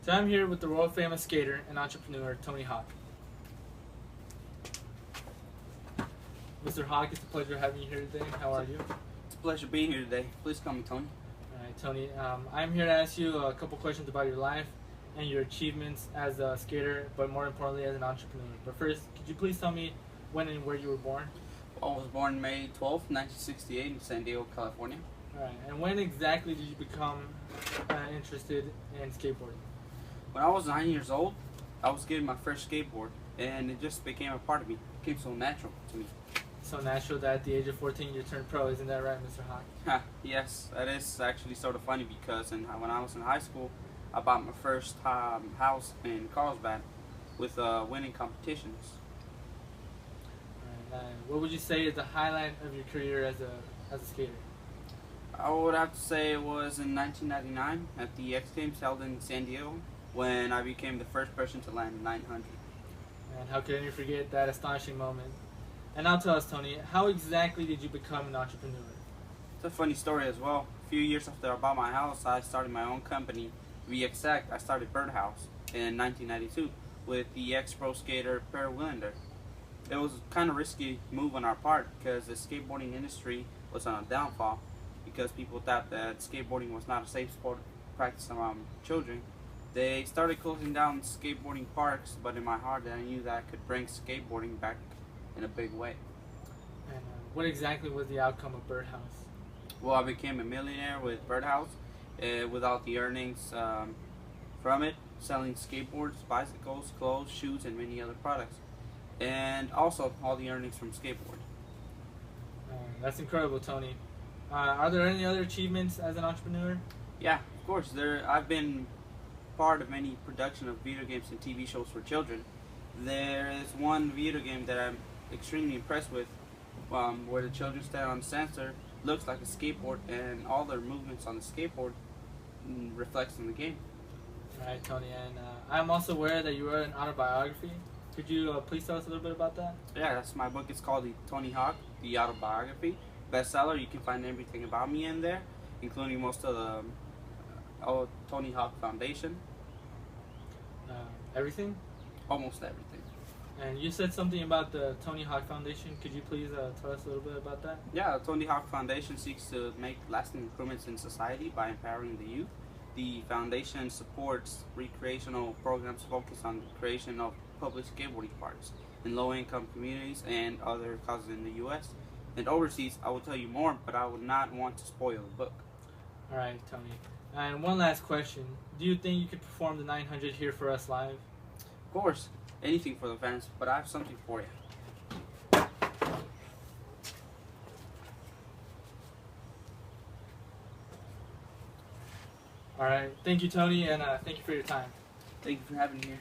So I'm here with the world famous skater and entrepreneur Tony Hawk. Mr. Hawk, it's a pleasure having you here today. How are you? It's a pleasure being here today. Please call me Tony. All right, Tony. I'm here to ask you a couple questions about your life and your achievements as a skater, but more importantly as an entrepreneur. But first, could you please tell me when and where you were born? I was born May 12th, 1968 in San Diego, California. All right, and when exactly did you become interested in skateboarding? When I was 9 years old, I was getting my first skateboard, and it just became a part of me. It became so natural to me. So natural that at the age of 14 you turned pro, isn't that right, Mr. Hawk? Yes, that is actually sort of funny because when I was in high school, I bought my first house in Carlsbad with winning competitions. All right, what would you say is the highlight of your career as a skater? I would have to say it was in 1999 at the X Games held in San Diego when I became the first person to land 900. And how could anyone forget that astonishing moment? And now tell us, Tony, how exactly did you become an entrepreneur? It's a funny story as well. A few years after I bought my house, I started my own company. To be exact, I started Birdhouse in 1992 with the ex-pro skater Per Willander. It was a kind of risky move on our part because the skateboarding industry was on a downfall because people thought that skateboarding was not a safe sport to practice around children. They started closing down skateboarding parks, but in my heart I knew that I could bring skateboarding back in a big way. And what exactly was the outcome of Birdhouse? Well, I became a millionaire with Birdhouse without the earnings from it, selling skateboards, bicycles, clothes, shoes, and many other products. And also all the earnings from skateboard. That's incredible, Tony. Are there any other achievements as an entrepreneur? Yeah, of course. I've been part of many production of video games and TV shows for children. There is one video game that I'm extremely impressed with, where the children stand on a sensor, looks like a skateboard, and all their movements on the skateboard reflects in the game. All right, Tony, and I'm also aware that you wrote an autobiography. Could you please tell us a little bit about that? Yeah, that's my book. It's called The Tony Hawk, The Autobiography. Bestseller. You can find everything about me in there, including most of the Tony Hawk Foundation. Everything? Almost everything. And you said something about the Tony Hawk Foundation. Could you please tell us a little bit about that? Yeah, the Tony Hawk Foundation seeks to make lasting improvements in society by empowering the youth. The foundation supports recreational programs focused on the creation of public skateboarding parks in low-income communities and other causes in the U.S. and overseas. I will tell you more, but I would not want to spoil the book. All right, Tony. And one last question. Do you think you could perform the 900 here for us live? Of course, anything for the fans, but I have something for you. All right. Thank you, Tony, and thank you for your time. Thank you for having me here.